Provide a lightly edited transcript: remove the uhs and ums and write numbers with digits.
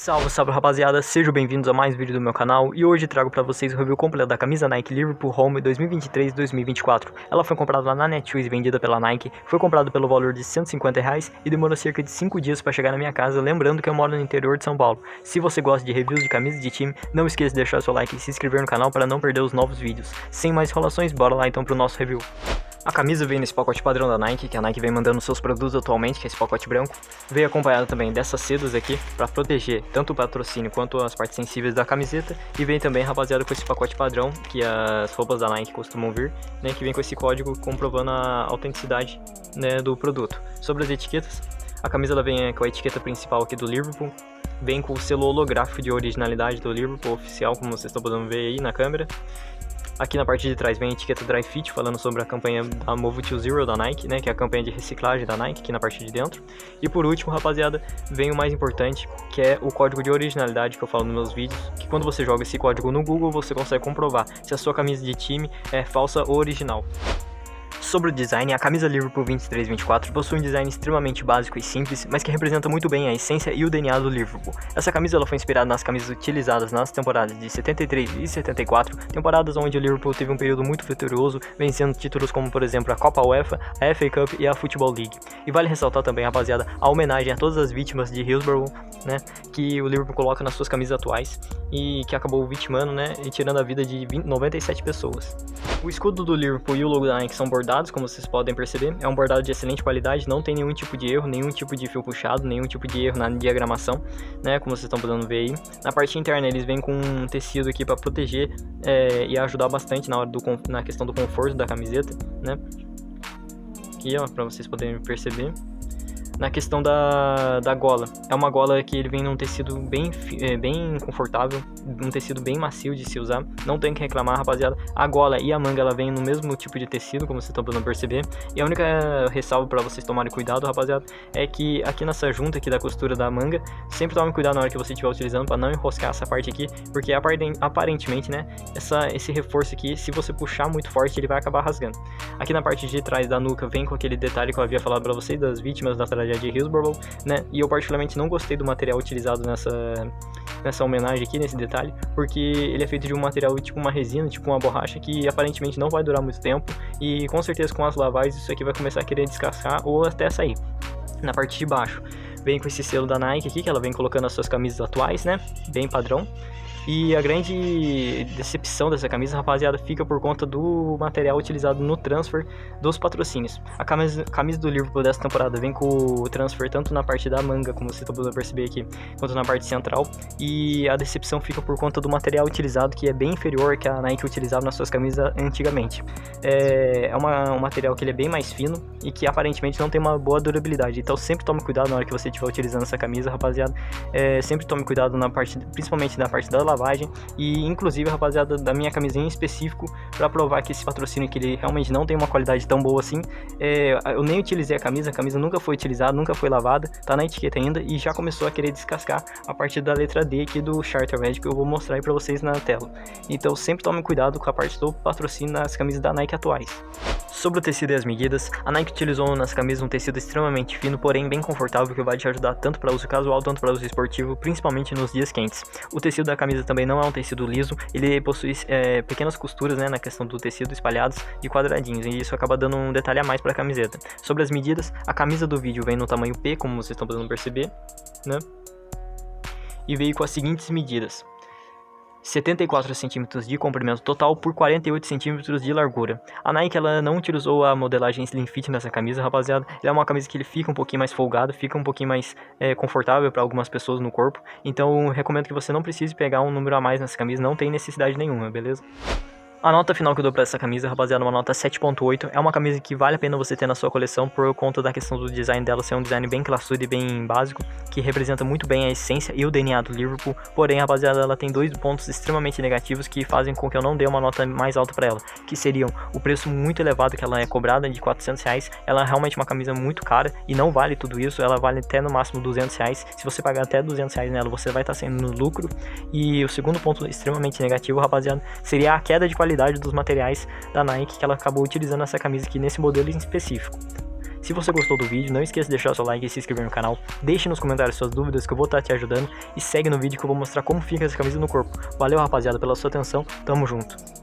Salve, salve rapaziada, sejam bem-vindos a mais um vídeo do meu canal e hoje trago pra vocês o review completo da camisa Nike Liverpool Home 2023-2024. Ela foi comprada lá na Netshoes e vendida pela Nike, foi comprada pelo valor de R$150 e demorou cerca de 5 dias para chegar na minha casa, lembrando que eu moro no interior de São Paulo. Se você gosta de reviews de camisas de time, não esqueça de deixar seu like e se inscrever no canal para não perder os novos vídeos. Sem mais enrolações, bora lá então pro nosso review. A camisa veio nesse pacote padrão da Nike, que a Nike vem mandando seus produtos atualmente, que é esse pacote branco. Veio acompanhado também dessas sedas aqui, para proteger tanto o patrocínio quanto as partes sensíveis da camiseta. E vem também, rapaziada, com esse pacote padrão, que as roupas da Nike costumam vir, né, que vem com esse código comprovando a autenticidade, né, do produto. Sobre as etiquetas, a camisa ela vem com a etiqueta principal aqui do Liverpool. Vem com o selo holográfico de originalidade do Liverpool oficial, como vocês estão podendo ver aí na câmera. Aqui na parte de trás vem a etiqueta Dry Fit, falando sobre a campanha da Move to Zero da Nike, né, que é a campanha de reciclagem da Nike, aqui na parte de dentro. E por último, rapaziada, vem o mais importante, que é o código de originalidade que eu falo nos meus vídeos, que quando você joga esse código no Google, você consegue comprovar se a sua camisa de time é falsa ou original. Sobre o design, a camisa Liverpool 23-24 possui um design extremamente básico e simples, mas que representa muito bem a essência e o DNA do Liverpool. Essa camisa ela foi inspirada nas camisas utilizadas nas temporadas de 73 e 74, temporadas onde o Liverpool teve um período muito vitorioso, vencendo títulos como, por exemplo, a Copa UEFA, a FA Cup e a Football League. E vale ressaltar também, rapaziada, a homenagem a todas as vítimas de Hillsborough, né, que o Liverpool coloca nas suas camisas atuais e que acabou vitimando, né, e tirando a vida de 97 pessoas. O escudo do Liverpool e o logo da Nike são bordados, como vocês podem perceber. É um bordado de excelente qualidade, não tem nenhum tipo de erro, nenhum tipo de fio puxado, nenhum tipo de erro na diagramação, né, como vocês estão podendo ver aí. Na parte interna eles vêm com um tecido aqui para proteger e ajudar bastante na questão do conforto da camiseta, né. Aqui, ó, para vocês poderem perceber. Na questão da gola, é uma gola que ele vem num tecido bem confortável, um tecido bem macio de se usar, não tem que reclamar, rapaziada. A gola e a manga ela vem no mesmo tipo de tecido, como vocês estão podendo perceber. E a única ressalva para vocês tomarem cuidado, rapaziada, é que aqui nessa junta aqui da costura da manga, sempre tome cuidado na hora que você estiver utilizando para não enroscar essa parte aqui, porque aparentemente, né, esse reforço aqui, se você puxar muito forte, ele vai acabar rasgando. Aqui na parte de trás da nuca vem com aquele detalhe que eu havia falado para vocês das vítimas da tragédia de Hillsborough, né? E eu particularmente não gostei do material utilizado nessa homenagem aqui, nesse detalhe, porque ele é feito de um material tipo uma resina, tipo uma borracha, que aparentemente não vai durar muito tempo e com certeza com as lavagens isso aqui vai começar a querer descascar ou até sair. Na parte de baixo vem com esse selo da Nike aqui, que ela vem colocando as suas camisas atuais, né? Bem padrão. E a grande decepção dessa camisa, rapaziada, fica por conta do material utilizado no transfer dos patrocínios. A camisa do Liverpool dessa temporada vem com o transfer tanto na parte da manga, como vocês estão podendo perceber aqui, quanto na parte central. E a decepção fica por conta do material utilizado, que é bem inferior que a Nike utilizava nas suas camisas antigamente. É um material que ele é bem mais fino e que aparentemente não tem uma boa durabilidade. Então sempre tome cuidado na hora que você estiver utilizando essa camisa, rapaziada. Sempre tome cuidado principalmente na parte da lavagem e inclusive, rapaziada, da minha camisinha em específico, para provar que esse patrocínio que ele realmente não tem uma qualidade tão boa assim. Eu nem utilizei a camisa nunca foi utilizada, nunca foi lavada, tá na etiqueta ainda e já começou a querer descascar a partir da letra D aqui do Charter Red, que eu vou mostrar aí para vocês na tela. Então sempre tome cuidado com a parte do patrocínio nas camisas da Nike atuais. Sobre o tecido e as medidas, a Nike utilizou nas camisas um tecido extremamente fino, porém bem confortável, que vai te ajudar tanto para uso casual, tanto para uso esportivo, principalmente nos dias quentes. O tecido da camisa também não é um tecido liso, ele possui pequenas costuras, né, na questão do tecido espalhados de quadradinhos, e isso acaba dando um detalhe a mais para a camiseta. Sobre as medidas, a camisa do vídeo vem no tamanho P, como vocês estão podendo perceber, né, e veio com as seguintes medidas: 74 cm de comprimento total por 48 cm de largura. A Nike ela não utilizou a modelagem Slim Fit nessa camisa, rapaziada. Ela é uma camisa que ele fica um pouquinho mais folgado, fica um pouquinho mais confortável para algumas pessoas no corpo. Então eu recomendo que você não precise pegar um número a mais nessa camisa, não tem necessidade nenhuma, beleza? A nota final que eu dou pra essa camisa, rapaziada, é uma nota 7.8. É uma camisa que vale a pena você ter na sua coleção por conta da questão do design dela ser um design bem classudo e bem básico, que representa muito bem a essência e o DNA do Liverpool. Porém, rapaziada, ela tem dois pontos extremamente negativos que fazem com que eu não dê uma nota mais alta pra ela, que seriam o preço muito elevado que ela é cobrada, de R$400. Ela é realmente uma camisa muito cara e não vale tudo isso, ela vale até no máximo R$200. Se você pagar até R$200 nela, você vai estar saindo no lucro. E o segundo ponto extremamente negativo, rapaziada, seria a queda de qualidade dos materiais da Nike que ela acabou utilizando essa camisa aqui nesse modelo em específico. Se você gostou do vídeo, não esqueça de deixar seu like e se inscrever no canal. Deixe nos comentários suas dúvidas que eu vou estar te ajudando. E segue no vídeo que eu vou mostrar como fica essa camisa no corpo. Valeu, rapaziada, pela sua atenção. Tamo junto.